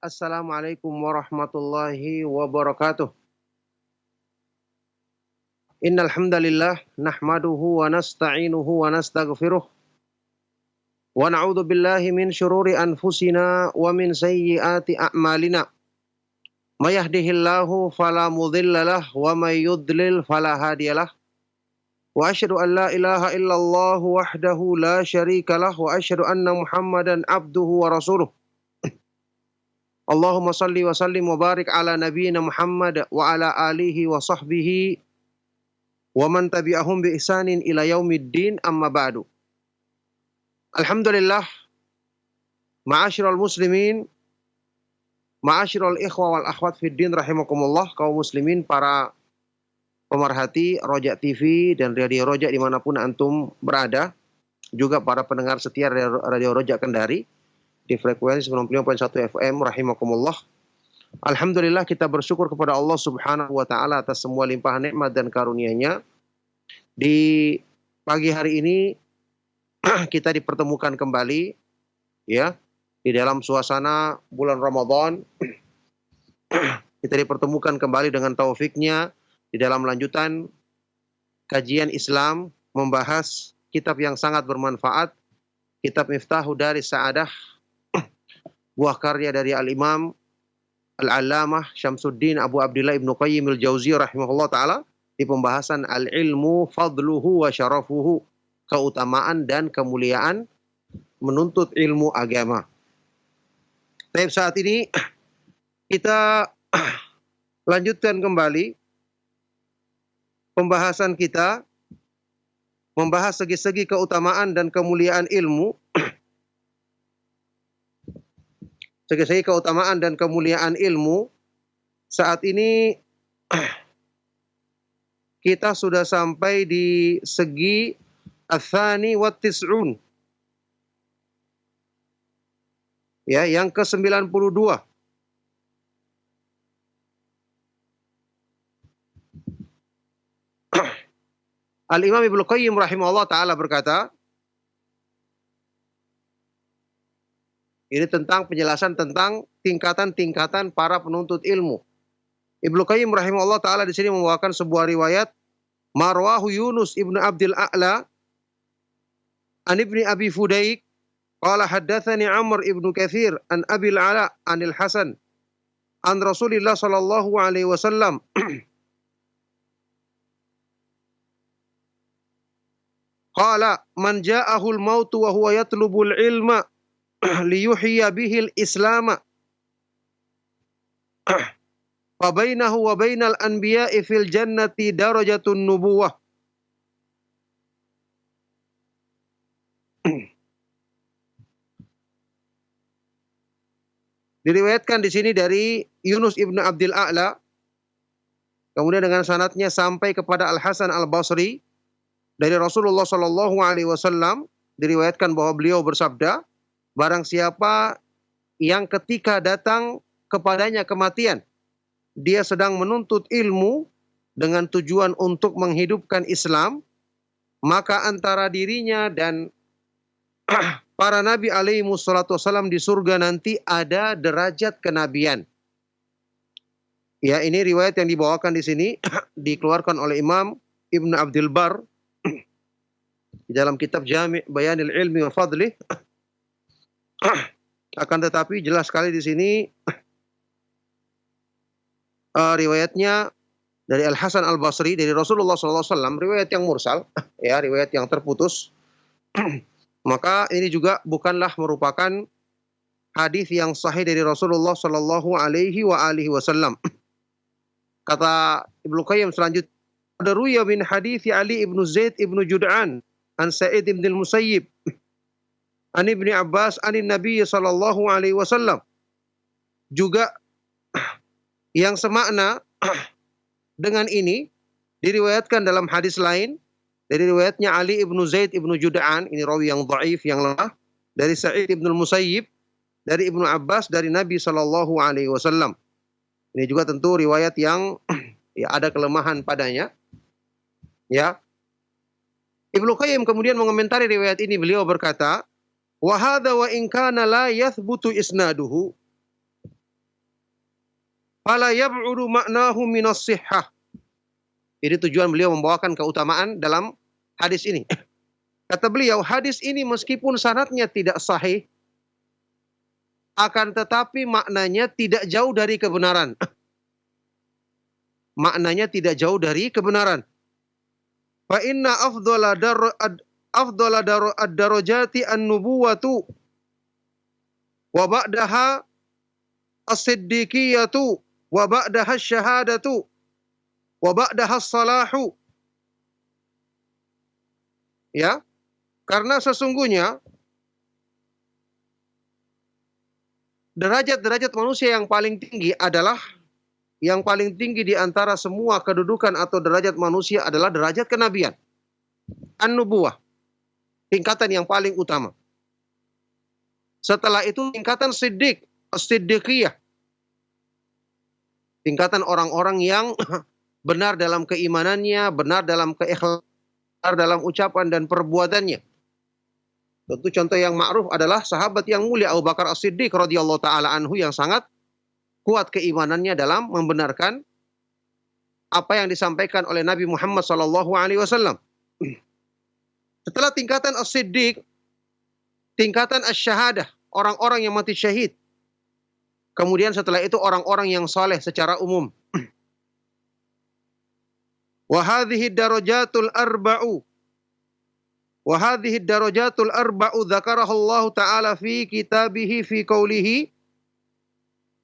Assalamualaikum warahmatullahi wabarakatuh. Innal hamdalillah nahmaduhu wa nasta'inuhu wa nastaghfiruh wa na'udzu billahi min syururi anfusina wa min sayyiati a'malina. May yahdihillahu fala mudhillalah wa may yudlil fala hadiyalah. Wa asyhadu an la ilaha illallah wahdahu la syarikalah wa asyhadu anna Muhammadan abduhu wa rasuluh. Allahumma salli wa sallim wa barik ala nabiyyina Muhammad wa ala alihi wa sahbihi wa man tabi'ahum bi ihsanin ila yaumiddin amma ba'du. Alhamdulillah, ma'asyiral muslimin, ma'asyiral ikhwa wal akhwat fid din rahimakumullah, kaum muslimin, para pemerhati Roja TV dan Radio Roja dimanapun antum berada, juga para pendengar setia Radio Roja Kendari di frekuensi 95.1 FM rahimakumullah. Alhamdulillah, kita bersyukur kepada Allah Subhanahu wa taala atas semua limpahan nikmat dan karunia-Nya. Di pagi hari ini kita dipertemukan kembali ya di dalam suasana bulan Ramadan. Kita dipertemukan kembali dengan taufiknya di dalam lanjutan kajian Islam membahas kitab yang sangat bermanfaat, kitab Miftahu Daris Sa'adah, buah karya dari Al-Imam Al-Allamah Syamsuddin Abu Abdillah Ibnu Qayyim Al-Jauziyah rahimahullah ta'ala, di pembahasan Al-Ilmu Fadluhu wa Syarafuhu, keutamaan dan kemuliaan menuntut ilmu agama. Tapi saat ini kita lanjutkan kembali pembahasan kita, membahas segi-segi keutamaan dan kemuliaan ilmu. Segi-segi keutamaan dan kemuliaan ilmu. Saat ini kita sudah sampai di segi Ats-Tsani wat Tis'un. Ya, yang ke-92. Al-Imam Ibnu Qayyim rahimahullah ta'ala berkata, ini tentang penjelasan tentang tingkatan-tingkatan para penuntut ilmu. Ibnu Qayyim rahimahullah ta'ala di sini membawakan sebuah riwayat, marwahu Yunus ibnu Abdil A'la an ibni Abi Fudaik qala haddatsani Amr ibnu Katsir an Abil Ala anil Hasan an Rasulillah sallallahu alaihi wasallam qala man ja'ahul mautu wa huwa yatlubul ilma liyuhyiya bihil islama fa bainahu wa bainal anbiya'i fil jannati darajatun nubuwah. Diriwayatkan di sini dari Yunus ibnu Abdil A'la, kemudian dengan sanadnya sampai kepada Al-Hasan Al-Basri dari Rasulullah sallallahu alaihi wasallam, diriwayatkan bahwa beliau bersabda, barang siapa yang ketika datang kepadanya kematian, dia sedang menuntut ilmu dengan tujuan untuk menghidupkan Islam, maka antara dirinya dan para nabi alaihi wassalatu wassalam di surga nanti ada derajat kenabian. Ya, ini riwayat yang dibawakan di sini dikeluarkan oleh Imam Ibnu Abdul Bar di dalam kitab Jami' Bayanil Ilmi wa Fadlih. Akan tetapi jelas sekali di sini riwayatnya dari Al-Hasan Al-Basri dari Rasulullah SAW, riwayat yang mursal, ya, riwayat yang terputus. Maka ini juga bukanlah merupakan hadis yang sahih dari Rasulullah Sallallahu Alaihi Wasallam. Kata Ibnu Qayyim selanjutnya, ada ruya bin hadis Ali ibnu Zaid ibnu Jud'an an Sa'id ibn al-Musayyib an Ibni Abbas an Nabi Sallallahu Alaihi Wasallam, juga yang semakna dengan ini diriwayatkan dalam hadis lain dari riwayatnya Ali ibnu Zaid ibnu Jud'an, ini rawi yang dhaif, yang lemah, dari Sa'id ibn al-Musayyib, dari Ibnu Abbas, dari Nabi Sallallahu Alaihi Wasallam. Ini juga tentu riwayat yang ya ada kelemahan padanya. Ya, Ibnu Qayyim kemudian mengomentari riwayat ini, beliau berkata, wa hadza wa in kana la yathbutu isnaduhu, fala yab'udu ma'nahu minas sihhah. Jadi tujuan beliau membawakan keutamaan dalam hadis ini. Kata beliau, hadis ini meskipun sanadnya tidak sahih, akan tetapi maknanya tidak jauh dari kebenaran. Maknanya tidak jauh dari kebenaran. Fa inna afdala ad-darajati an-nubuwatu wa ba'daha as-siddiqiyatu wa ba'daha asy-syahadatu wa ba'daha as-salahu. Ya, karena sesungguhnya derajat-derajat manusia yang paling tinggi adalah yang paling tinggi di antara semua kedudukan atau derajat manusia adalah derajat kenabian. An-nubuwah, tingkatan yang paling utama. Setelah itu tingkatan siddiq, as-siddiqiyah. Tingkatan orang-orang yang benar dalam keimanannya, benar dalam keikhlasan, benar dalam ucapan dan perbuatannya. Tentu contoh yang ma'ruf adalah sahabat yang mulia Abu Bakar As-Siddiq radhiyallahu taala anhu yang sangat kuat keimanannya dalam membenarkan apa yang disampaikan oleh Nabi Muhammad SAW. Setelah tingkatan as-siddiq, tingkatan asy-syahadah, orang-orang yang mati syahid. Kemudian setelah itu orang-orang yang saleh secara umum. Wa hadhihi darajatul arba'u. Wa hadhihi darajatul arba'u dzakaraha Allah Ta'ala fi kitabihi fi qoulihi.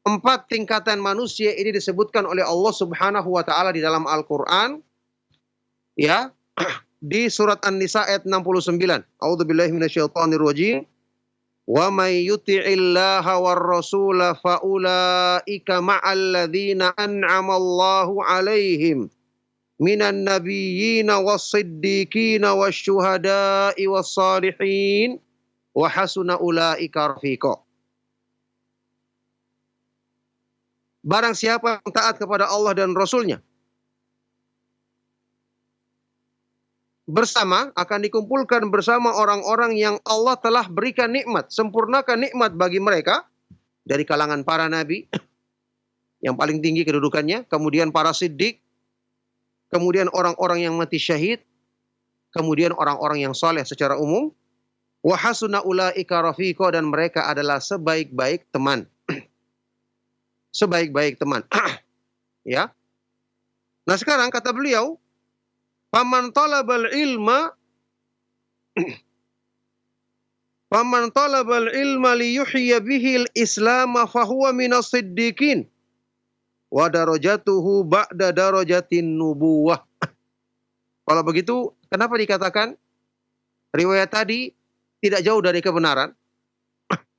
4 tingkatan manusia ini disebutkan oleh Allah Subhanahu wa taala di dalam Al-Qur'an. Ya, di surat An-Nisa ayat 69. A'udzubillahi minasyaitonir rajim. Wa may yuti'illaha war rasula fa ulaika ma'al ladzina an'ama Allahu 'alaihim minan nabiyyin was-siddiqin wasyuhada'i was-salihin wa hasuna ulaika rafiqa. Barang siapa yang taat kepada Allah dan Rasul-Nya, bersama akan dikumpulkan bersama orang-orang yang Allah telah berikan nikmat, sempurnakan nikmat bagi mereka dari kalangan para nabi yang paling tinggi kedudukannya, kemudian para siddiq, kemudian orang-orang yang mati syahid, kemudian orang-orang yang soleh secara umum, wa hasuna ulaika rafiqa, dan mereka adalah sebaik-baik teman. Sebaik-baik teman. Ya. Nah sekarang kata beliau, faman talabal ilma liyuhya bihil islam fahuwa minas siddiqin wa darajatuhu ba'da darajatin nubuwah. Kalau begitu, kenapa dikatakan riwayat tadi tidak jauh dari kebenaran?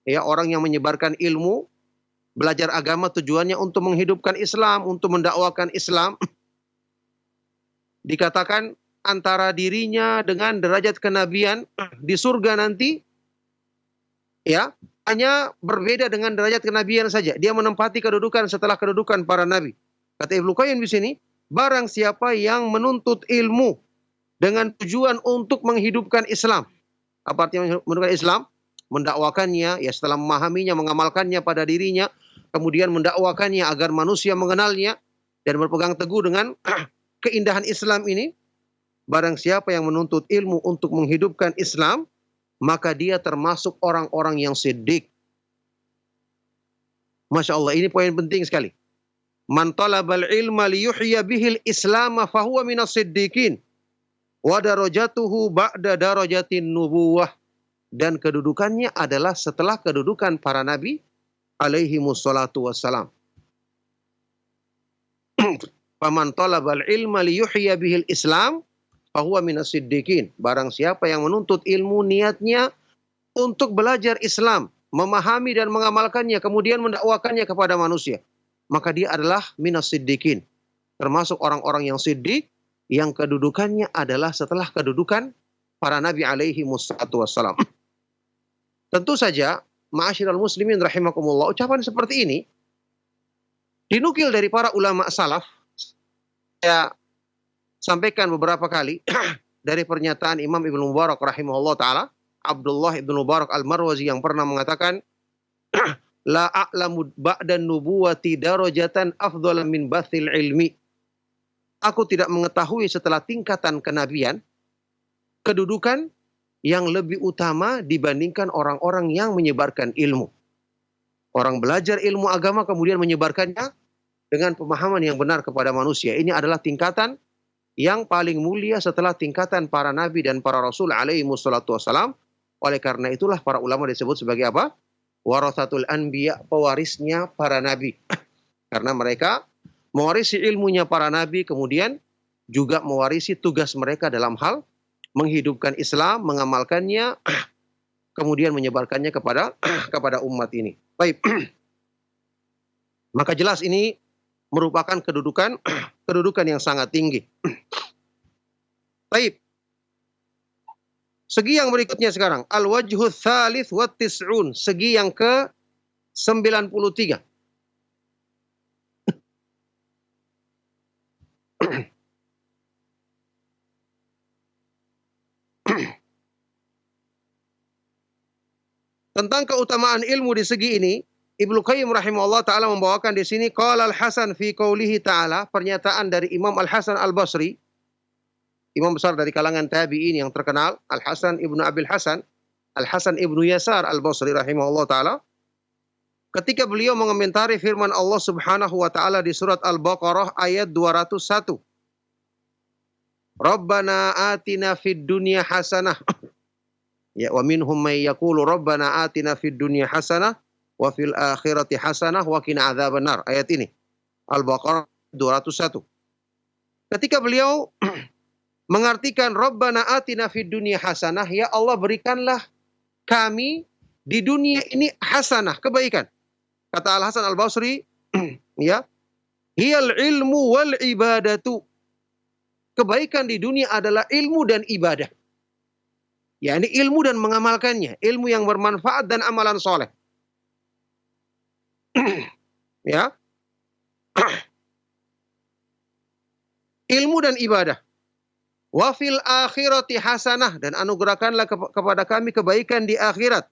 Ya, orang yang menyebarkan ilmu, belajar agama tujuannya untuk menghidupkan Islam, untuk mendakwakan Islam. Dikatakan antara dirinya dengan derajat kenabian di surga nanti, ya, hanya berbeda dengan derajat kenabian saja. Dia menempati kedudukan setelah kedudukan para nabi. Kata Ibnu Qayyim di sini, barang siapa yang menuntut ilmu dengan tujuan untuk menghidupkan Islam. Apa artinya menghidupkan Islam? Mendakwakannya, ya setelah memahaminya, mengamalkannya pada dirinya, kemudian mendakwakannya agar manusia mengenalnya dan berpegang teguh dengan keindahan Islam ini. Barang siapa yang menuntut ilmu untuk menghidupkan Islam, maka dia termasuk orang-orang yang siddiq. Masya Allah, ini poin penting sekali. Man talabal ilma liyuhya bihil islam fahuwa minas siddiqin wa darajatuhu ba'da darajatin nubuwah. Dan kedudukannya adalah setelah kedudukan para nabi alaihi mussalatu wassalam. Faman talabal ilma liyuhya bihil islam fahuwa minas siddiqin. Barang siapa yang menuntut ilmu niatnya untuk belajar Islam, memahami dan mengamalkannya, kemudian mendakwakannya kepada manusia, maka dia adalah minas siddiqin, termasuk orang-orang yang siddiq yang kedudukannya adalah setelah kedudukan para nabi alaihi mussalatu wassalam. Tentu saja, ma'asyiral muslimin rahimakumullah, ucapan seperti ini dinukil dari para ulama salaf. Saya sampaikan beberapa kali dari pernyataan Imam Ibnu Mubarak rahimahullah ta'ala, Abdullah Ibnu Mubarak Al-Marwazi, yang pernah mengatakan, la a'lamu ba'dan nubuwati darajatan afdhala min bathil ilmi. Aku tidak mengetahui setelah tingkatan kenabian kedudukan yang lebih utama dibandingkan orang-orang yang menyebarkan ilmu. Orang belajar ilmu agama kemudian menyebarkannya dengan pemahaman yang benar kepada manusia. Ini adalah tingkatan yang paling mulia setelah tingkatan para nabi dan para rasul alaihi wassalatu wassalam. Oleh karena itulah para ulama disebut sebagai apa? Warathatul anbiya, pewarisnya para nabi. Karena mereka mewarisi ilmunya para nabi, kemudian juga mewarisi tugas mereka dalam hal menghidupkan Islam, mengamalkannya, kemudian menyebarkannya kepada umat ini. Baik. Maka jelas ini merupakan kedudukan yang sangat tinggi. Baik. Segi yang berikutnya sekarang, al-wajhu tsalits wa tis'un, segi yang ke-93. Tentang keutamaan ilmu di segi ini, Ibnu Qayyim rahimahullah taala membawakan di sini qala Al-Hasan fi qoulihi ta'ala, pernyataan dari Imam Al-Hasan Al-Basri, imam besar dari kalangan tabi'in yang terkenal, Al-Hasan Ibnu Abil Hasan, Al-Hasan Ibnu Yasar Al-Basri rahimahullah taala, ketika beliau mengomentari firman Allah Subhanahu wa taala di surat Al-Baqarah ayat 201. Rabbana atina fid dunya hasanah. Ya, wa minhum may yaqulu rabbana atina fid dunya hasanah wa fil akhirati hasanah wa qina adzabannar. Ayat ini Al-Baqarah 201. Ketika beliau mengartikan rabbana atina fid dunya hasanah, ya Allah berikanlah kami di dunia ini hasanah, kebaikan. Kata Al-Hasan Al-Basri, ya, hiyal ilmu wal ibadatu. Kebaikan di dunia adalah ilmu dan ibadah. Ya, ini ilmu dan mengamalkannya, ilmu yang bermanfaat dan amalan soleh. Ya, ilmu dan ibadah. Wa fil akhirati hasanah, dan anugerahkanlah kepada kami kebaikan di akhirat.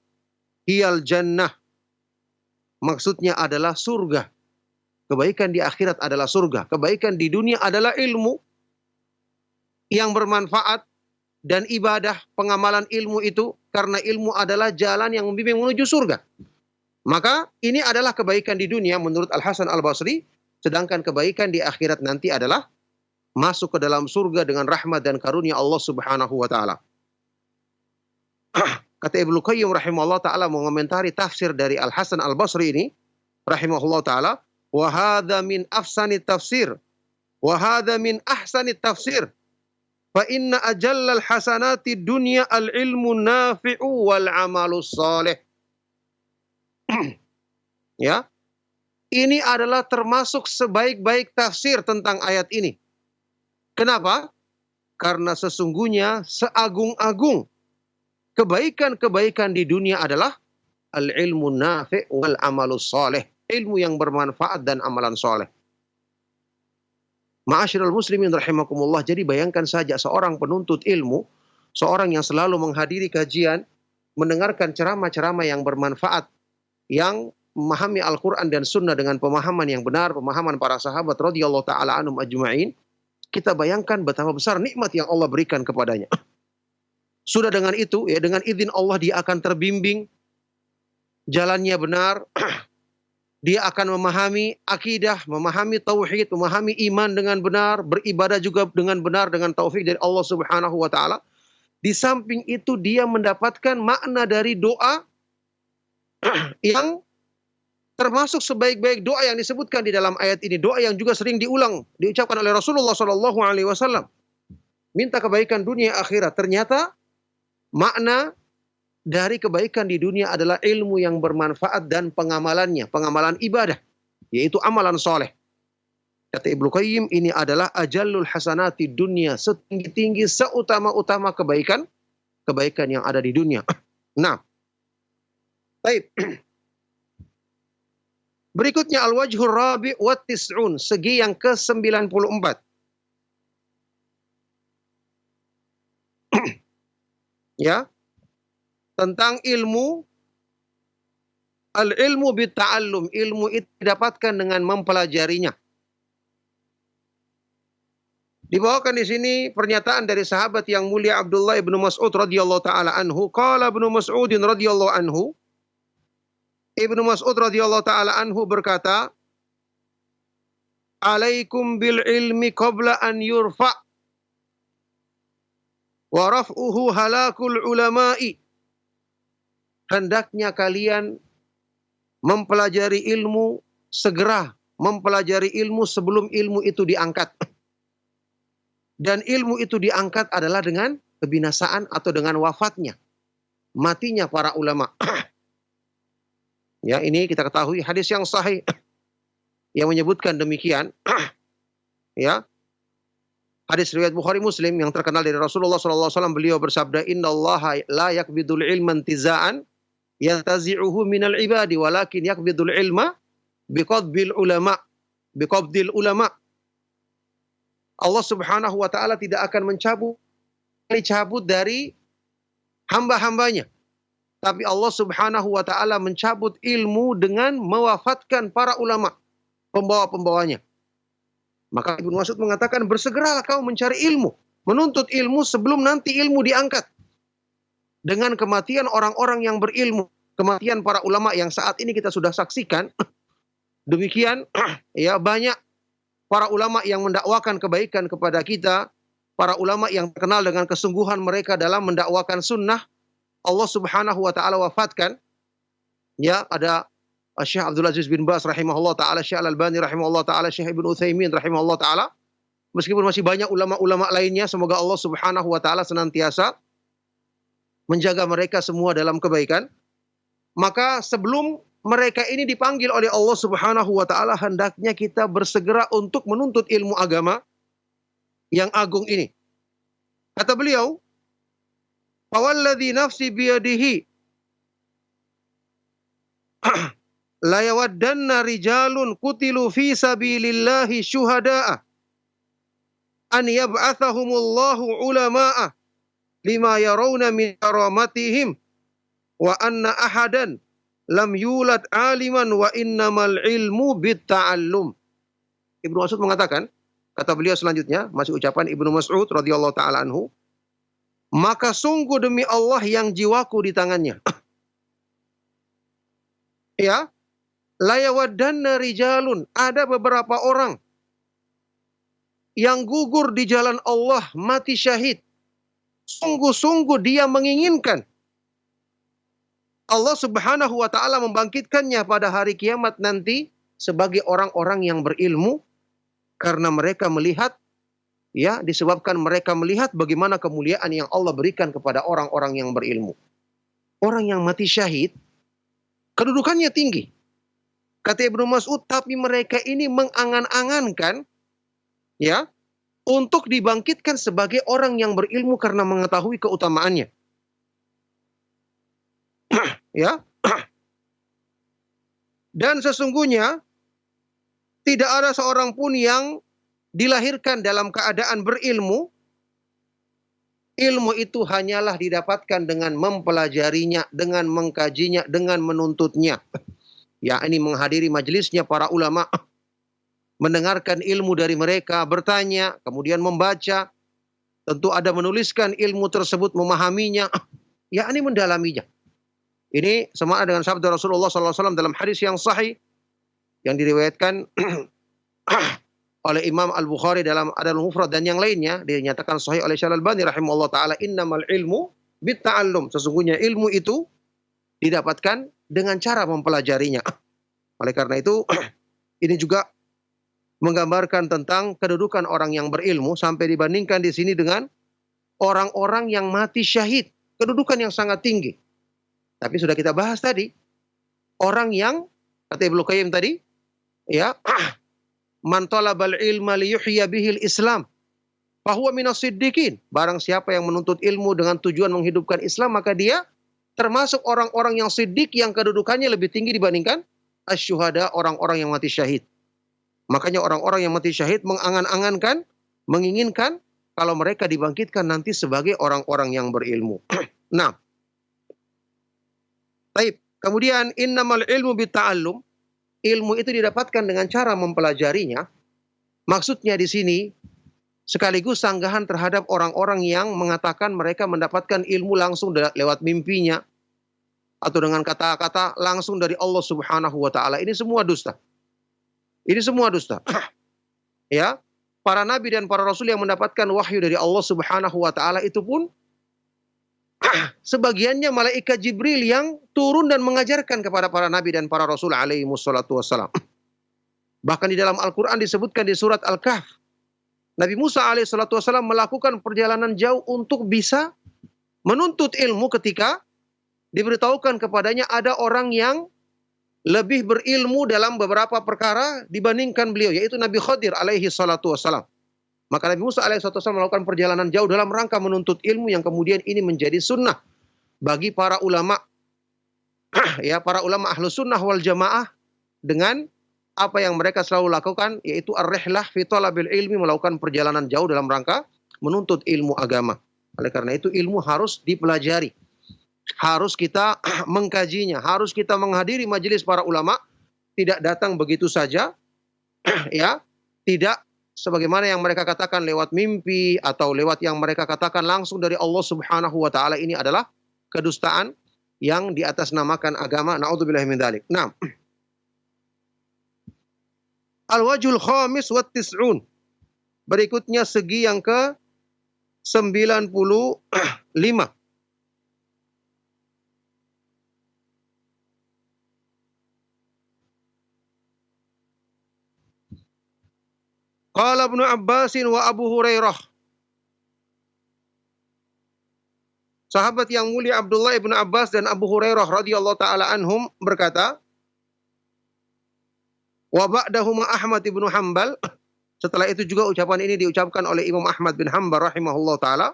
Hiyal jannah. Maksudnya adalah surga. Kebaikan di akhirat adalah surga. Kebaikan di dunia adalah ilmu yang bermanfaat dan ibadah, pengamalan ilmu itu, karena ilmu adalah jalan yang membimbing menuju surga. Maka ini adalah kebaikan di dunia menurut Al-Hasan Al-Basri, sedangkan kebaikan di akhirat nanti adalah masuk ke dalam surga dengan rahmat dan karunia Allah Subhanahu wa taala. Kata Ibnu Qayyim rahimahullah taala mengomentari tafsir dari Al-Hasan Al-Basri ini rahimahullah taala, wa hadza min afsani tafsir wa hadza min ahsani tafsir. Fa inna ajallal hasanati dunya al-ilmu nafi'u wal amalus salih. Ya. Ini adalah termasuk sebaik-baik tafsir tentang ayat ini. Kenapa? Karena sesungguhnya seagung-agung kebaikan-kebaikan di dunia adalah al-ilmu nafi' wal amalus salih. Ilmu yang bermanfaat dan amalan soleh. Ma'asyiral muslimin rahimakumullah. Jadi bayangkan saja seorang penuntut ilmu, seorang yang selalu menghadiri kajian, mendengarkan ceramah-ceramah yang bermanfaat, yang memahami Al-Quran dan Sunnah dengan pemahaman yang benar, pemahaman para sahabat radhiyallahu ta'ala anhum ajma'in. Kita bayangkan betapa besar nikmat yang Allah berikan kepadanya. Sudah dengan itu, ya, dengan izin Allah dia akan terbimbing, jalannya benar, dia akan memahami akidah, memahami tauhid, memahami iman dengan benar, beribadah juga dengan benar dengan taufik dari Allah Subhanahu wa taala. Di samping itu dia mendapatkan makna dari doa yang termasuk sebaik-baik doa yang disebutkan di dalam ayat ini, doa yang juga sering diucapkan oleh Rasulullah sallallahu alaihi wasallam. Minta kebaikan dunia akhirat. Ternyata makna dari kebaikan di dunia adalah ilmu yang bermanfaat dan pengamalannya, pengamalan ibadah, yaitu amalan soleh. Kata Ibnu Qayyim, ini adalah ajallul hasanati dunia, setinggi-tinggi, seutama-utama kebaikan yang ada di dunia. Nah, baik. Berikutnya al-wajhur rabi' wa tis'un, segi yang ke-94. Ya, tentang ilmu Al-ilmu bitta'allum, ilmu itu didapatkan dengan mempelajarinya. Dibawakan di sini pernyataan dari sahabat yang mulia Abdullah ibnu Mas'ud radhiyallahu taala anhu. Qala ibnu Mas'udin radhiyallahu anhu. Ibnu Mas'ud radhiyallahu taala anhu berkata, "Alaikum bil ilmi qabla an yurfa wa raf'uhu halakul ulama'i." Hendaknya kalian mempelajari ilmu, segera mempelajari ilmu sebelum ilmu itu diangkat. Dan ilmu itu diangkat adalah dengan kebinasaan atau dengan wafatnya, matinya para ulama. Ya, ini kita ketahui hadis yang sahih yang menyebutkan demikian. Ya, hadis riwayat Bukhari Muslim yang terkenal dari Rasulullah SAW, beliau bersabda, "Innallaha la yakbidul ilma intiza'an yantazi'uhu minal ibadi, walakin yakbidul ilma biqabdil ulama." Biqabdil ulama. Allah Subhanahu wa taala tidak akan mencabut dari hamba-hambanya. Tapi Allah Subhanahu wa taala mencabut ilmu dengan mewafatkan para ulama, pembawa-pembawanya. Maka Ibnu Mas'ud mengatakan, bersegeralah kau mencari ilmu, menuntut ilmu sebelum nanti ilmu diangkat. Dengan kematian orang-orang yang berilmu, kematian para ulama yang saat ini kita sudah saksikan, demikian ya, banyak para ulama yang mendakwakan kebaikan kepada kita, para ulama yang terkenal dengan kesungguhan mereka dalam mendakwakan sunnah, Allah Subhanahu wa taala wafatkan. Ya, ada Syekh Abdul Aziz bin Baz rahimahullah taala, Syekh Al-Albani rahimahullah taala, Syekh Ibnu Utsaimin rahimahullah taala. Meskipun masih banyak ulama-ulama lainnya, semoga Allah Subhanahu wa taala senantiasa menjaga mereka semua dalam kebaikan. Maka sebelum mereka ini dipanggil oleh Allah Subhanahu wa taala, hendaknya kita bersegera untuk menuntut ilmu agama yang agung ini. Kata beliau, "Fawalladzi nafsi biyadihi la yawaddanna rijalun qutilu fi sabilillahi syuhada'a an yab'athahumullahu ulama'a lima yarawna min karamatihim wa anna ahadan lam yulad aliman wa innamal ilmu bitta'allum." Ibnu Mas'ud mengatakan, kata beliau selanjutnya, masih ucapan Ibnu Mas'ud radhiyallahu taala anhu, "Maka sungguh demi Allah yang jiwaku di tangannya." Ya, la yawaddanna rijalun, ada beberapa orang yang gugur di jalan Allah, mati syahid. Sungguh-sungguh dia menginginkan Allah Subhanahu wa taala membangkitkannya pada hari kiamat nanti sebagai orang-orang yang berilmu, karena mereka melihat, ya, disebabkan mereka melihat bagaimana kemuliaan yang Allah berikan kepada orang-orang yang berilmu. Orang yang mati syahid kedudukannya tinggi. Kata Ibnu Mas'ud, tapi mereka ini mengangan-angankan, ya, untuk dibangkitkan sebagai orang yang berilmu karena mengetahui keutamaannya. Ya. Dan sesungguhnya tidak ada seorang pun yang dilahirkan dalam keadaan berilmu. Ilmu itu hanyalah didapatkan dengan mempelajarinya, dengan mengkajinya, dengan menuntutnya. Ya, ini menghadiri majelisnya para ulama, mendengarkan ilmu dari mereka, bertanya, kemudian membaca. Tentu ada menuliskan ilmu tersebut, memahaminya, ya, ini mendalaminya. Ini sama dengan sabda Rasulullah SAW dalam hadis yang sahih yang diriwayatkan oleh Imam Al-Bukhari dalam Adabul Mufrad dan yang lainnya, dinyatakan sahih oleh Syekh Al-Albani rahimahullah taala, "Innamal ilmu bitta'allum." Sesungguhnya ilmu itu didapatkan dengan cara mempelajarinya. Oleh karena itu, ini juga menggambarkan tentang kedudukan orang yang berilmu sampai dibandingkan di sini dengan orang-orang yang mati syahid, kedudukan yang sangat tinggi. Tapi sudah kita bahas tadi, orang yang kata Ibnu Qayyim tadi, ya, man talabal ilma liyuhya bihil Islam fahuwa minas siddiqin. Barang siapa yang menuntut ilmu dengan tujuan menghidupkan Islam, maka dia termasuk orang-orang yang siddiq yang kedudukannya lebih tinggi dibandingkan asyuhada, orang-orang yang mati syahid. Makanya orang-orang yang mati syahid mengangan-angankan, menginginkan kalau mereka dibangkitkan nanti sebagai orang-orang yang berilmu. Nah, baik. Kemudian innamal ilmu bitta'allum, ilmu itu didapatkan dengan cara mempelajarinya. Maksudnya di sini sekaligus sanggahan terhadap orang-orang yang mengatakan mereka mendapatkan ilmu langsung lewat mimpinya atau dengan kata-kata langsung dari Allah Subhanahu wa taala. Ini semua dusta. Ini semua dusta. Ya. Para nabi dan para rasul yang mendapatkan wahyu dari Allah Subhanahu wa taala itu pun sebagiannya malaikat Jibril yang turun dan mengajarkan kepada para nabi dan para rasul alaihi wassalatu wassalam. Bahkan di dalam Al-Quran disebutkan di surat Al-Kahf, Nabi Musa alaihi salatu wassalam melakukan perjalanan jauh untuk bisa menuntut ilmu ketika diberitahukan kepadanya ada orang yang lebih berilmu dalam beberapa perkara dibandingkan beliau, yaitu Nabi Khadir alaihi salatu wassalam. Maka Nabi Musa alaihi salatu wassalam melakukan perjalanan jauh dalam rangka menuntut ilmu yang kemudian ini menjadi sunnah bagi para ulama, ya, para ulama ahlu sunnah wal jamaah, dengan apa yang mereka selalu lakukan, yaitu ar-rihlah fi talabil ilmi, melakukan perjalanan jauh dalam rangka menuntut ilmu agama. Oleh karena itu ilmu harus dipelajari, harus kita mengkajinya, harus kita menghadiri majelis para ulama, tidak datang begitu saja, ya, tidak sebagaimana yang mereka katakan lewat mimpi atau lewat yang mereka katakan langsung dari Allah Subhanahu wa taala. Ini adalah kedustaan yang diatasnamakan agama. Na'udzubillahi min dzalik. Nah, al-wajhul khamis wa tis'un. Berikutnya segi yang ke 95. Qala Ibnu Abbas wa Abu Hurairah. Sahabat yang mulia Abdullah ibnu Abbas dan Abu Hurairah radhiyallahu taala anhum berkata, wa ba'dahuma Ahmad ibnu Hanbal. Setelah itu juga ucapan ini diucapkan oleh Imam Ahmad bin Hanbal rahimahullah taala.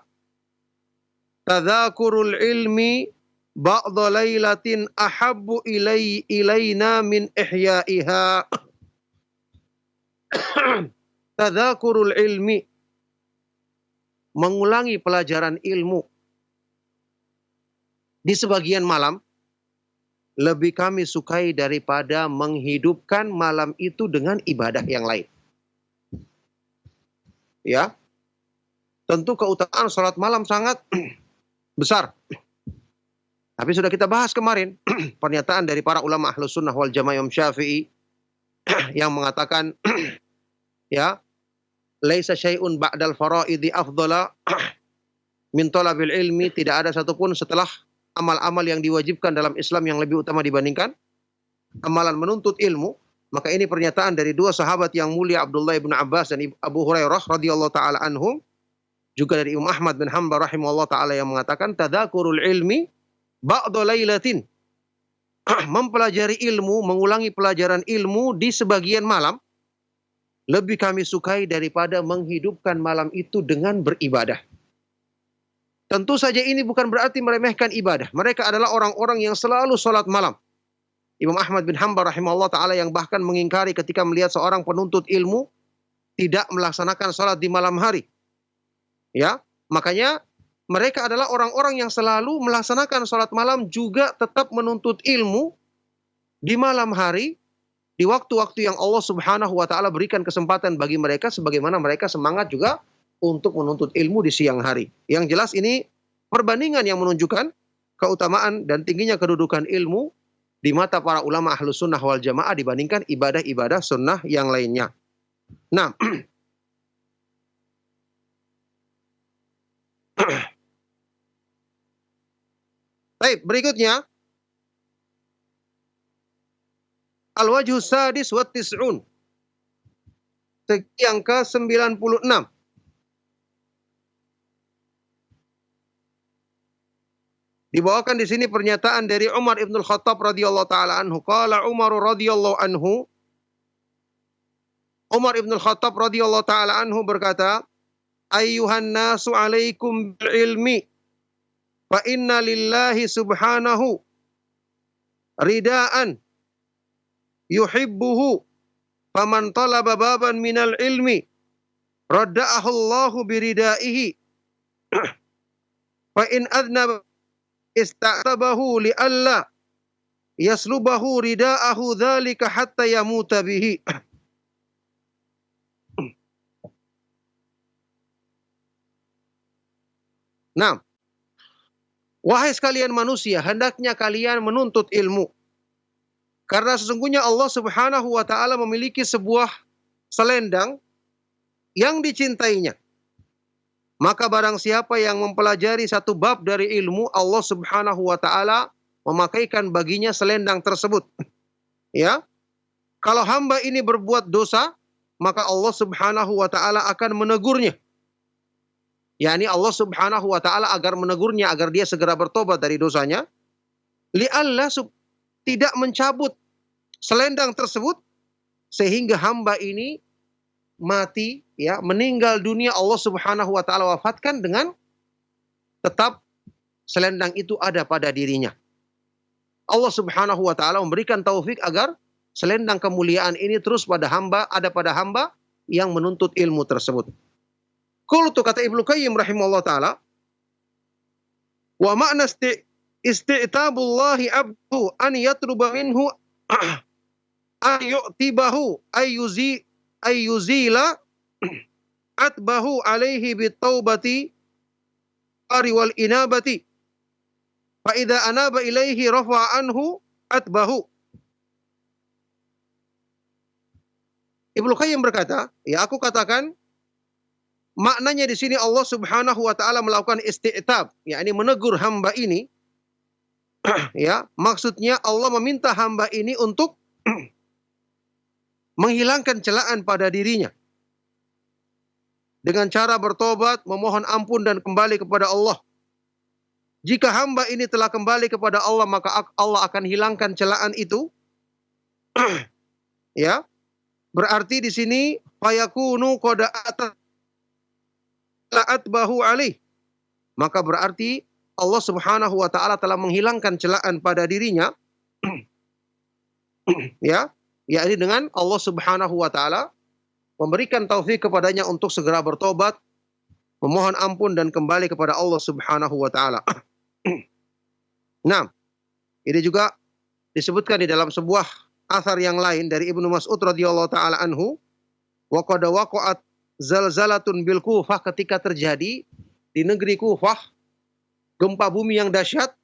Tadzakurul ilmi ba'da lailatin ahabbu ilaina min ihya'iha. Tadzakurul ilmi, mengulangi pelajaran ilmu di sebagian malam lebih kami sukai daripada menghidupkan malam itu dengan ibadah yang lain. Ya, tentu keutamaan salat malam sangat besar. Tapi sudah kita bahas kemarin pernyataan dari para ulama Ahlus Sunnah wal Jamaah Imam Syafi'i yang mengatakan ya, laisa syai'un ba'dal faraidi afdhala min talabil ilmi, tidak ada satupun setelah amal-amal yang diwajibkan dalam Islam yang lebih utama dibandingkan amalan menuntut ilmu. Maka ini pernyataan dari dua sahabat yang mulia, Abdullah ibn Abbas dan Abu Hurairah radhiyallahu taala anhum, juga dari Imam Ahmad bin Hanbal rahimahullah taala yang mengatakan tadzakurul ilmi ba'da lailatin, mempelajari ilmu, mengulangi pelajaran ilmu di sebagian malam lebih kami sukai daripada menghidupkan malam itu dengan beribadah. Tentu saja ini bukan berarti meremehkan ibadah. Mereka adalah orang-orang yang selalu sholat malam. Imam Ahmad bin Hanbal rahimahullah ta'ala yang bahkan mengingkari ketika melihat seorang penuntut ilmu tidak melaksanakan sholat di malam hari. Ya, makanya mereka adalah orang-orang yang selalu melaksanakan sholat malam juga tetap menuntut ilmu di malam hari, di waktu-waktu yang Allah Subhanahu wa taala berikan kesempatan bagi mereka, sebagaimana mereka semangat juga untuk menuntut ilmu di siang hari. Yang jelas ini perbandingan yang menunjukkan keutamaan dan tingginya kedudukan ilmu di mata para ulama Ahlus Sunnah wal Jamaah dibandingkan ibadah-ibadah sunnah yang lainnya. Nah, baik, berikutnya al-wajhu sadis wa tis'un. Segi yang ke-96. Dibawakan di sini pernyataan dari Umar ibn al-Khattab radhiyallahu taala anhu. Qala Umar radhiyallahu anhu. Umar ibn al-Khattab radhiyallahu taala anhu berkata, "Ayyuhan nasu 'alaikum bil ilmi, fa inna lillahi subhanahu ridaan yuhibbuhu, faman talaba baban minal ilmi radda'ahu Allahu biridaihi, fa in adnaba ista'tabahu li'alla yaslubahu rida'ahu dzalika hatta yamuta bihi. Nah, wahai sekalian manusia, hendaknya kalian menuntut ilmu. Karena sesungguhnya Allah Subhanahu wa taala memiliki sebuah selendang yang dicintainya. Maka barang siapa yang mempelajari satu bab dari ilmu, Allah Subhanahu wa taala memakaikan baginya selendang tersebut. Ya. Kalau hamba ini berbuat dosa, maka Allah Subhanahu wa taala akan menegurnya. yakni Allah Subhanahu wa taala agar menegurnya agar dia segera bertobat dari dosanya. Li'alla tidak mencabut selendang tersebut sehingga hamba ini mati, ya, meninggal dunia, Allah Subhanahu wa taala wafatkan dengan tetap selendang itu ada pada dirinya. Allah Subhanahu wa taala memberikan taufik agar selendang kemuliaan ini terus ada pada hamba yang menuntut ilmu tersebut. Qultu, kata Ibnu Qayyim rahimahullah taala, wa makna isti'tabullahi abdu an yatluba minhu an yu'tibahu ayyuzila atbahu alaihi bitaubati wal inabati fa idza anaba ilaihi rafa'a anhu atbahu. Ibnu Qayyim berkata, ya aku katakan maknanya di sini Allah Subhanahu wa taala melakukan isti'tab, yakni menegur hamba ini. Ya, maksudnya Allah meminta hamba ini untuk menghilangkan celaan pada dirinya dengan cara bertobat, memohon ampun dan kembali kepada Allah. Jika hamba ini telah kembali kepada Allah, maka Allah akan hilangkan celaan itu. Ya. Berarti di sini fayakunu qad atbahu alaih. Maka berarti Allah Subhanahu wa taala telah menghilangkan celaan pada dirinya. Ya, yakni dengan Allah Subhanahu wa taala memberikan taufik kepadanya untuk segera bertobat, memohon ampun dan kembali kepada Allah Subhanahu wa taala. Nah, ini juga disebutkan di dalam sebuah athar yang lain dari Ibnu Mas'ud radhiyallahu taala anhu, wa qad waqa'at zalzalatun bil Kufah, ketika terjadi di negeri Kufah gempa bumi yang dahsyat.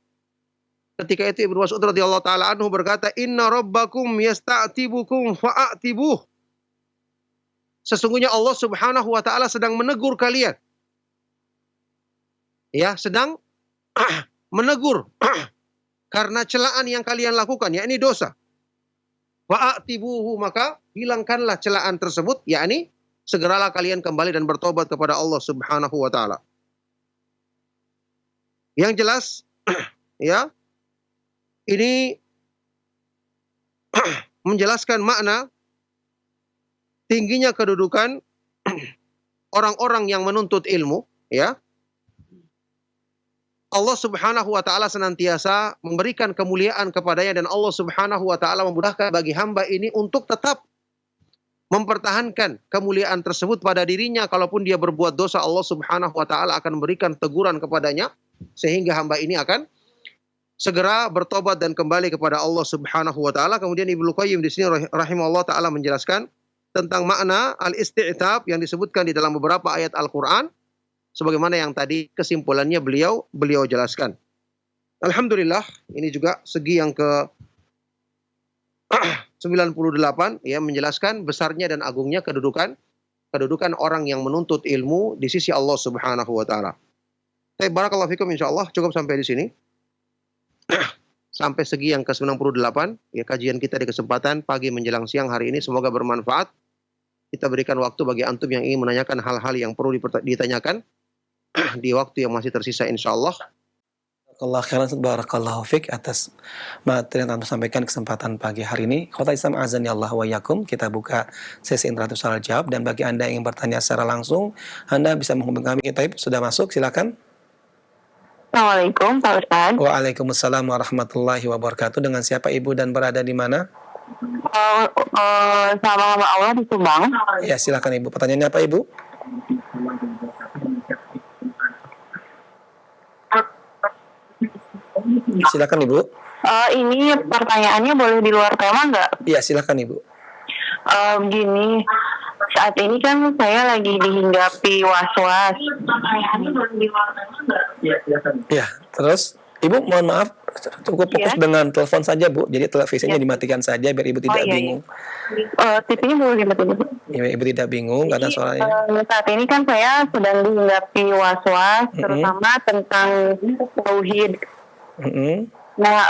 Ketika itu Ibnu Mas'ud radhiyallahu taala anhu berkata, "Inna rabbakum yasta'tibukum fa'atibuh." Sesungguhnya Allah Subhanahu wa taala sedang menegur kalian. Ya, sedang menegur karena celaan yang kalian lakukan, yakni dosa. Fa'atibuhu, maka hilangkanlah celaan tersebut, yakni segeralah kalian kembali dan bertobat kepada Allah Subhanahu wa taala. Yang jelas, ya, ini menjelaskan makna tingginya kedudukan orang-orang yang menuntut ilmu, ya. Allah Subhanahu wa taala senantiasa memberikan kemuliaan kepadanya dan Allah Subhanahu wa taala memudahkan bagi hamba ini untuk tetap mempertahankan kemuliaan tersebut pada dirinya. Kalaupun dia berbuat dosa, Allah Subhanahu wa taala akan memberikan teguran kepadanya sehingga hamba ini akan segera bertobat dan kembali kepada Allah Subhanahu wa taala. Kemudian Ibnu Qayyim di sini rahimahullah taala menjelaskan tentang makna al-isti'tab yang disebutkan di dalam beberapa ayat Al-Qur'an sebagaimana yang tadi kesimpulannya beliau jelaskan. Alhamdulillah, ini juga segi yang ke 98, ya, menjelaskan besarnya dan agungnya kedudukan orang yang menuntut ilmu di sisi Allah Subhanahu wa taala. Barakallahu fikum, insyaallah cukup sampai di sini. Sampai segi yang ke-98, ya, kajian kita di kesempatan pagi menjelang siang hari ini semoga bermanfaat. Kita berikan waktu bagi antum yang ingin menanyakan hal-hal yang perlu ditanyakan di waktu yang masih tersisa insyaallah. Barakallahu fiik atas materi yang Anda sampaikan kesempatan pagi hari ini. Khotbah Islam azan ya Allah wa yakum. Kita buka sesi interaktif soal jawab, dan bagi Anda yang ingin bertanya secara langsung, Anda bisa menghubungi kami. Taib sudah masuk, silakan. Assalamualaikum Pak Ustaz. Waalaikumsalam warahmatullahi wabarakatuh. Dengan siapa Ibu dan berada di mana? Sama Allah di Subang. Ya, silakan Ibu. Pertanyaannya apa Ibu? Silakan Ibu. Ini pertanyaannya boleh di luar tema nggak? Iya, silakan Ibu. Begini, saat ini kan saya lagi dihinggapi was-was. Pertanyaannya boleh di luar tema nggak? Iya, silakan. Ya, terus Ibu mohon maaf cukup fokus dengan telepon saja Bu. Jadi televisinya dimatikan saja biar Ibu tidak bingung. TV-nya boleh dimatikan. Ya, Ibu tidak bingung karena soalnya. Saat ini kan saya sedang dihinggapi was-was, terutama tentang tauhid. Nah,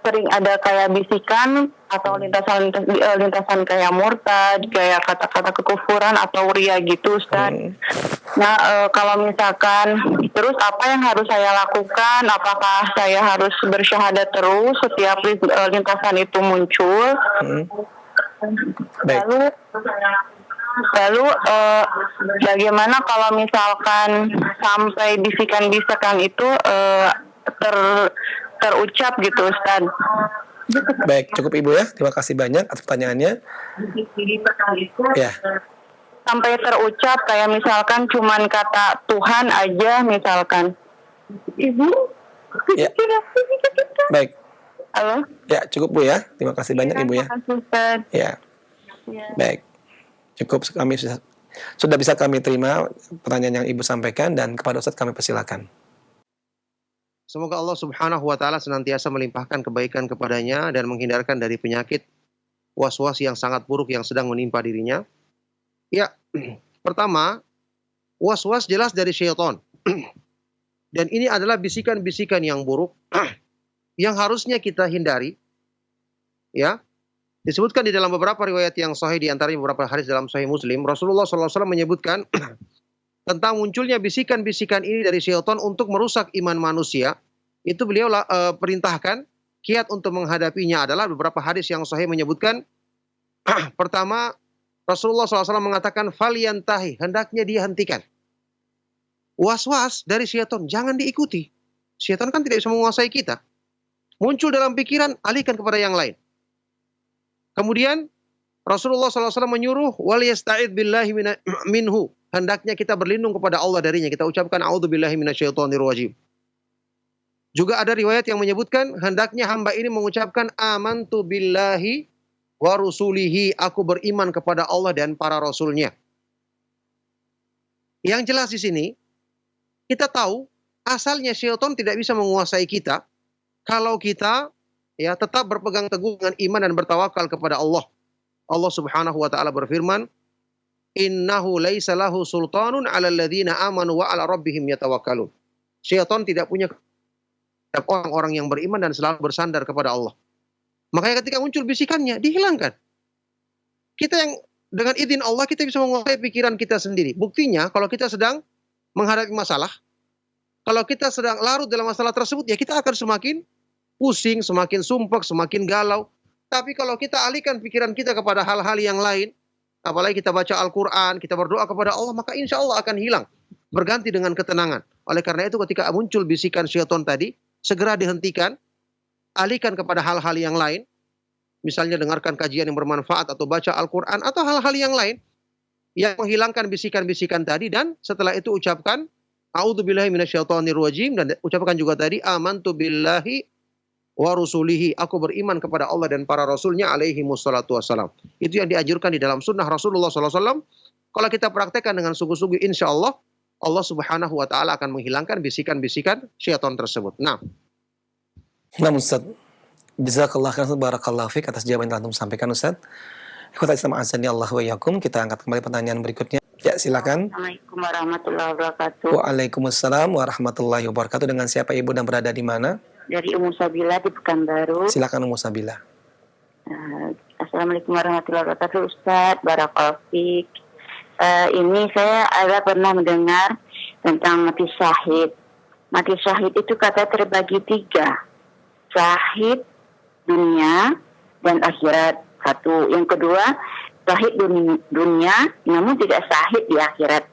sering ada kayak bisikan atau lintasan kayak murtad, kayak kata-kata kekufuran atau ria gitu, Ustaz. Nah, kalau misalkan terus apa yang harus saya lakukan? Apakah saya harus bersyahadat terus setiap lintasan itu muncul? Baik. Lalu bagaimana kalau misalkan sampai bisikan-bisikan itu terucap gitu, Ustaz? Baik, cukup Ibu ya. Terima kasih banyak atas pertanyaannya. Ya. Sampai terucap kayak misalkan cuman kata Tuhan aja misalkan. Ibu? Ya. Baik. Halo? Ya, cukup Bu ya. Terima kasih banyak Ibu ya. Terima kasih, Ustaz. Ya. Baik. Cukup kami sudah bisa kami terima pertanyaan yang Ibu sampaikan dan kepada Ustaz kami persilakan. Semoga Allah Subhanahu wa taala senantiasa melimpahkan kebaikan kepadanya dan menghindarkan dari penyakit was-was yang sangat buruk yang sedang menimpa dirinya. Ya, pertama, was-was jelas dari syaitan. Dan ini adalah bisikan-bisikan yang buruk yang harusnya kita hindari. Ya. Disebutkan di dalam beberapa riwayat yang sahih, di antaranya beberapa hadis dalam Sahih Muslim, Rasulullah SAW menyebutkan tentang munculnya bisikan-bisikan ini dari syaitan untuk merusak iman manusia. Itu beliau perintahkan kiat untuk menghadapinya adalah beberapa hadis yang sahih menyebutkan pertama, Rasulullah SAW mengatakan falyantahi, hendaknya dia hentikan. Was-was dari syaitan jangan diikuti. Syaitan kan tidak bisa menguasai kita. Muncul dalam pikiran, alihkan kepada yang lain. Kemudian Rasulullah SAW menyuruh wal yasta'id billahi minhu, hendaknya kita berlindung kepada Allah darinya. Kita ucapkan a'udzubillahi minasyaitonir rajim. Juga ada riwayat yang menyebutkan hendaknya hamba ini mengucapkan amantu billahi wa rusulihi, aku beriman kepada Allah dan para rasulnya. Yang jelas di sini kita tahu asalnya syaitan tidak bisa menguasai kita kalau kita tetap berpegang teguh dengan iman dan bertawakal kepada Allah. Allah Subhanahu wa taala berfirman, "Innahu laisa lahu sultanun 'alal ladzina amanu wa 'ala rabbihim yatawakkalun." Syaitan tidak punya orang-orang yang beriman dan selalu bersandar kepada Allah. Makanya ketika muncul bisikannya, dihilangkan. Kita yang dengan izin Allah kita bisa menguasai pikiran kita sendiri. Buktinya kalau kita sedang menghadapi masalah, kalau kita sedang larut dalam masalah tersebut, ya kita akan semakin pusing, semakin sumpek, semakin galau. Tapi kalau kita alihkan pikiran kita kepada hal-hal yang lain, apalagi kita baca Al-Quran, kita berdoa kepada Allah, maka insya Allah akan hilang. Berganti dengan ketenangan. Oleh karena itu ketika muncul bisikan syaitan tadi, segera dihentikan, alihkan kepada hal-hal yang lain. Misalnya dengarkan kajian yang bermanfaat atau baca Al-Quran atau hal-hal yang lain yang menghilangkan bisikan-bisikan tadi, dan setelah itu ucapkan a'udzubillahi minasyaitonir rajim, dan ucapkan juga tadi amantu billahi wa rusulihi, aku beriman kepada Allah dan para rasulnya alaihi wassalatu wassalam. Itu yang dianjurkan di dalam sunnah Rasulullah SAW. Kalau kita praktekkan dengan sungguh-sungguh, insya Allah Allah Subhanahu wa taala akan menghilangkan bisikan-bisikan syaitan tersebut. Nah, Ustaz, jazakallah khairan, barakallahu fiik atas jawaban yang antum sampaikan Ustaz. Ikhwata Islam azani Allah wa iyyakum. Kita angkat kembali pertanyaan berikutnya. Ya, silakan. Assalamualaikum warahmatullahi wabarakatuh. Waalaikumsalam warahmatullahi wabarakatuh. Dengan siapa Ibu dan berada di mana? Dari Ummu Sabila di Pekanbaru. Silakan Ummu Sabila. Assalamualaikum warahmatullahi wabarakatuh, Ustaz. Barakallahu fiik. Ini saya ada pernah mendengar tentang mati syahid. Mati syahid itu kata terbagi 3. Syahid dunia dan akhirat. 1. Yang kedua, syahid dunia namun tidak syahid di akhirat.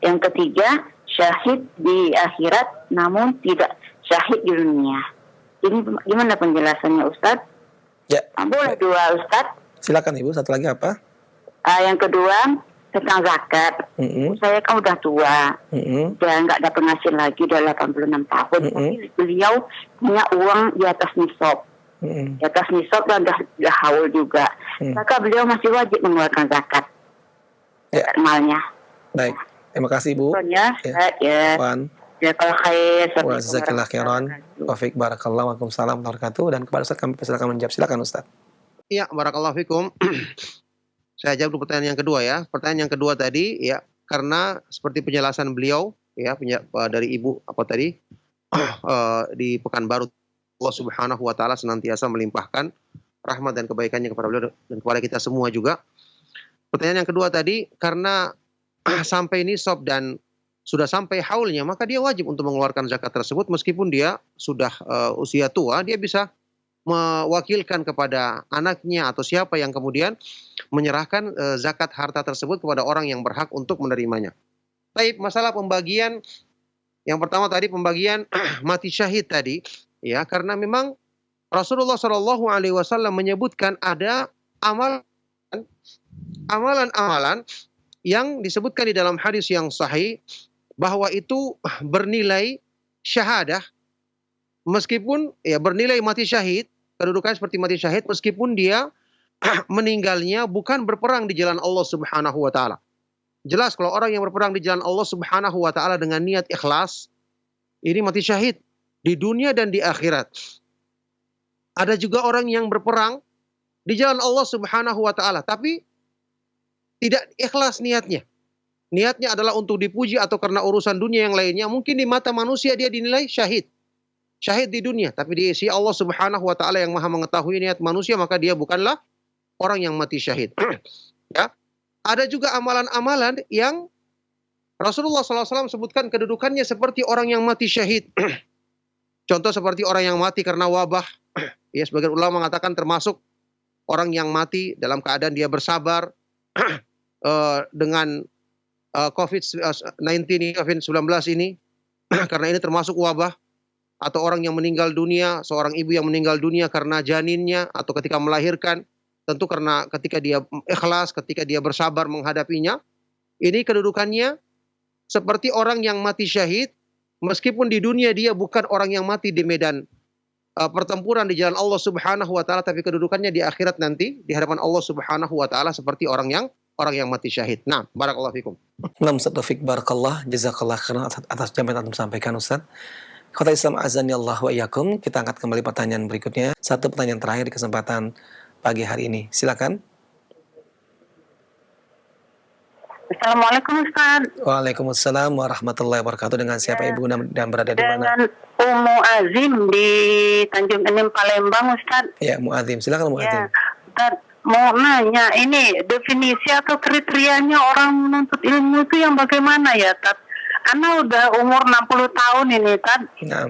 Yang ketiga, syahid di akhirat namun tidak syahid di dunia. Ini gimana penjelasannya, Ustaz? Ya. Boleh 2, Ustaz? Silakan Ibu, satu lagi apa? Yang kedua, tentang zakat. Saya kan udah tua. Udah nggak ada penghasil lagi, udah 86 tahun. Tapi beliau punya uang di atas nisab. Di atas nisab dan dah haul juga. Maka beliau masih wajib mengeluarkan zakat. Ya. Malnya. Baik. Terima kasih Bu. Ya. Afwan. Ya kalau khair. Wa jazakallahu khairan. Wa fiik barakallahu. Waalaikumsalam warahmatullahi wabarakatuh. Dan kepada Ustaz kami persilakan menjawab. Silakan Ustaz. Iya, barakallahu fikum. Saya jawab dulu pertanyaan yang kedua ya. Pertanyaan yang kedua tadi ya, karena seperti penjelasan beliau ya dari Ibu di Pekanbaru, Allah Subhanahu wa taala senantiasa melimpahkan rahmat dan kebaikannya kepada beliau dan kepada kita semua juga. Pertanyaan yang kedua tadi, karena sampai nisab dan sudah sampai haulnya, maka dia wajib untuk mengeluarkan zakat tersebut meskipun dia sudah usia tua, dia bisa mewakilkan kepada anaknya atau siapa yang kemudian menyerahkan zakat harta tersebut kepada orang yang berhak untuk menerimanya. Baik, masalah pembagian yang pertama tadi, pembagian mati syahid tadi, ya, karena memang Rasulullah Shallallahu Alaihi Wasallam menyebutkan ada amalan-amalan yang disebutkan di dalam hadis yang sahih bahwa itu bernilai syahadah, meskipun ya bernilai mati syahid, kedudukan seperti mati syahid meskipun dia meninggalnya bukan berperang di jalan Allah Subhanahu wa taala. Jelas kalau orang yang berperang di jalan Allah Subhanahu wa taala dengan niat ikhlas, ini mati syahid di dunia dan di akhirat. Ada juga orang yang berperang di jalan Allah Subhanahu wa taala tapi tidak ikhlas niatnya. Niatnya adalah untuk dipuji atau karena urusan dunia yang lainnya. Mungkin di mata manusia dia dinilai syahid. Syahid di dunia, tapi di sisi Allah Subhanahu wa taala yang Maha mengetahui niat manusia, maka dia bukanlah orang yang mati syahid. Ya. Ada juga amalan-amalan yang Rasulullah SAW sebutkan kedudukannya seperti orang yang mati syahid. Contoh seperti orang yang mati karena wabah. Ya, sebagian ulama mengatakan termasuk orang yang mati dalam keadaan dia bersabar dengan COVID-19 ini, karena ini termasuk wabah. Atau orang yang meninggal dunia, seorang ibu yang meninggal dunia karena janinnya atau ketika melahirkan, tentu karena ketika dia ikhlas, ketika dia bersabar menghadapinya, ini kedudukannya seperti orang yang mati syahid, meskipun di dunia dia bukan orang yang mati di medan pertempuran di jalan Allah Subhanahu wa taala, tapi kedudukannya di akhirat nanti di hadapan Allah Subhanahu wa taala seperti orang yang mati syahid. Nah, barakallahu fikum. Ustaz Taufik barakallah, jazakallah khairan atas jawaban yang disampaikan Ustaz. Kota Islam azani Allah wa iyyakum. Kita angkat kembali pertanyaan berikutnya. Satu pertanyaan terakhir di kesempatan pagi hari ini. Silakan. Assalamualaikum Ustaz. Waalaikumsalam warahmatullahi wabarakatuh. Dengan siapa Ibu dan berada di mana? Dengan Ummu Azim di Tanjung Enim Palembang Ustaz. Ya, Mu'adzim. Silakan Mu'adzim. Ya, Ustaz, mau nanya, ini definisi atau kriterianya orang menuntut ilmu itu yang bagaimana ya, Tad? Ana udah umur 60 tahun ini, Tad. Nah.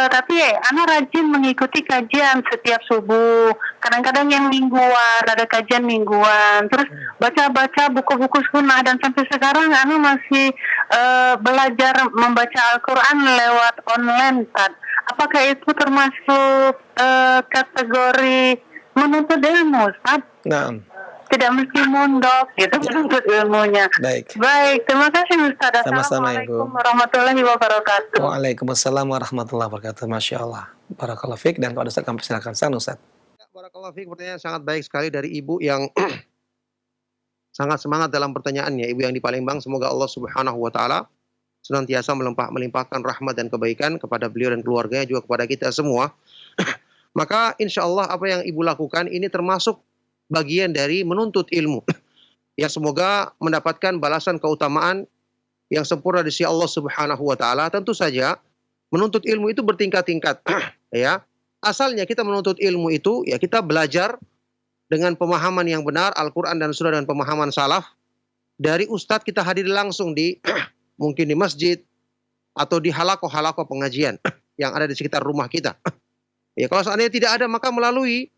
Tapi Ana rajin mengikuti kajian setiap subuh. Kadang-kadang yang mingguan, ada kajian mingguan. Terus baca-baca buku-buku sunnah, dan sampai sekarang Ana masih belajar membaca Al-Quran lewat online, Tad. Apakah itu termasuk kategori menuntut ilmu, Tad? Nah. Tidak mesti mondok gitu menuntut ilmunya. Baik. Baik, terima kasih Ustaz. Sama-sama Ibu. Assalamualaikum warahmatullahi wabarakatuh. Waalaikumsalam warahmatullahi wabarakatuh. Masya Allah. Barakallahu fiik. Dan kalau Ustaz kami persilakan sana Ustaz. Barakallahu fiik, pertanyaan sangat baik sekali dari Ibu yang sangat semangat dalam pertanyaannya. Ibu yang di Palembang, semoga Allah Subhanahu wa taala senantiasa melimpahkan rahmat dan kebaikan kepada beliau dan keluarganya, juga kepada kita semua. Maka insya Allah apa yang Ibu lakukan ini termasuk bagian dari menuntut ilmu. Ya, semoga mendapatkan balasan keutamaan yang sempurna di sisi Allah Subhanahu wa taala. Tentu saja menuntut ilmu itu bertingkat-tingkat. Ya. Asalnya kita menuntut ilmu itu ya kita belajar dengan pemahaman yang benar Al-Qur'an dan Sunnah dan pemahaman salaf dari ustadz kita hadir langsung di mungkin di masjid atau di halaqah-halaqah pengajian yang ada di sekitar rumah kita. Ya, kalau seandainya tidak ada, maka melalui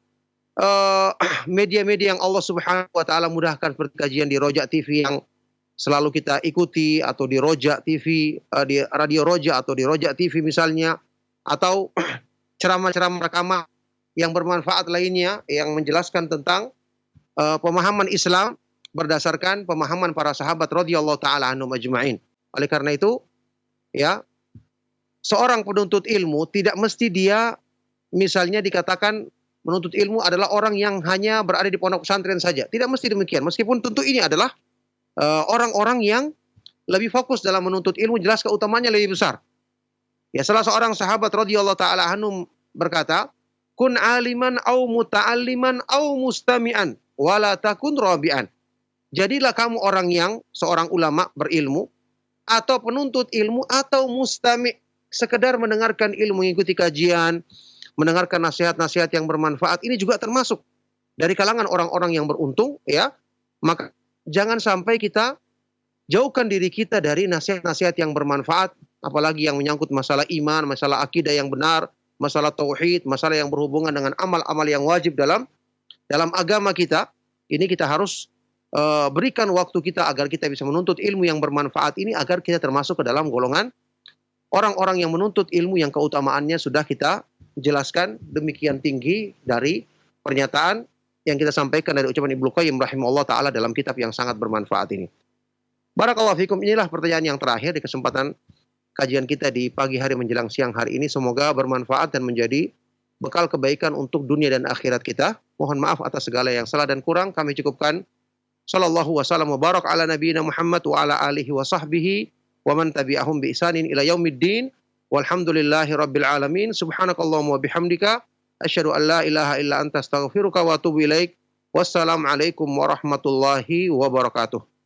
media-media yang Allah Subhanahu wa taala mudahkan, seperti kajian di Roja TV yang selalu kita ikuti, atau di Roja TV, di Radio Roja atau di Roja TV misalnya, atau ceramah-ceramah rekaman yang bermanfaat lainnya yang menjelaskan tentang pemahaman Islam berdasarkan pemahaman para sahabat radhiyallahu taala anhum ajma'in. Oleh karena itu, ya, seorang penuntut ilmu tidak mesti dia misalnya dikatakan menuntut ilmu adalah orang yang hanya berada di pondok pesantren saja. Tidak mesti demikian. Meskipun tentu ini adalah orang-orang yang lebih fokus dalam menuntut ilmu, jelas keutamaannya lebih besar. Ya, salah seorang sahabat radhiyallahu taala anhu berkata, "Kun aliman au muta'alliman au mustami'an, wala takun rabi'an." Jadilah kamu orang yang seorang ulama berilmu, atau penuntut ilmu, atau mustami', sekedar mendengarkan ilmu, mengikuti kajian, mendengarkan nasihat-nasihat yang bermanfaat. Ini juga termasuk dari kalangan orang-orang yang beruntung, ya. Maka jangan sampai kita jauhkan diri kita dari nasihat-nasihat yang bermanfaat, apalagi yang menyangkut masalah iman, masalah akidah yang benar, masalah tauhid, masalah yang berhubungan dengan amal-amal yang wajib dalam agama kita. Ini kita harus berikan waktu kita agar kita bisa menuntut ilmu yang bermanfaat ini, agar kita termasuk ke dalam golongan orang-orang yang menuntut ilmu yang keutamaannya sudah kita jelaskan demikian tinggi dari pernyataan yang kita sampaikan dari ucapan Ibnu Qayyim rahimahullah taala dalam kitab yang sangat bermanfaat ini. Barakallahu fikum. Inilah pertanyaan yang terakhir di kesempatan kajian kita di pagi hari menjelang siang hari ini. Semoga bermanfaat dan menjadi bekal kebaikan untuk dunia dan akhirat kita. Mohon maaf atas segala yang salah dan kurang. Kami cukupkan. Sallallahu wasallam wa barak ala nabiyina Muhammad wa ala alihi wa sahbihi wa man tabi'ahum bi ihsanin ila yaumiddin. Walhamdulillahi rabbil alamin. Subhanakallahumma wa bihamdika asyhadu an la ilaha illa anta astaghfiruka wa atubu ilaik. Wassalamualaikum warahmatullahi wabarakatuh.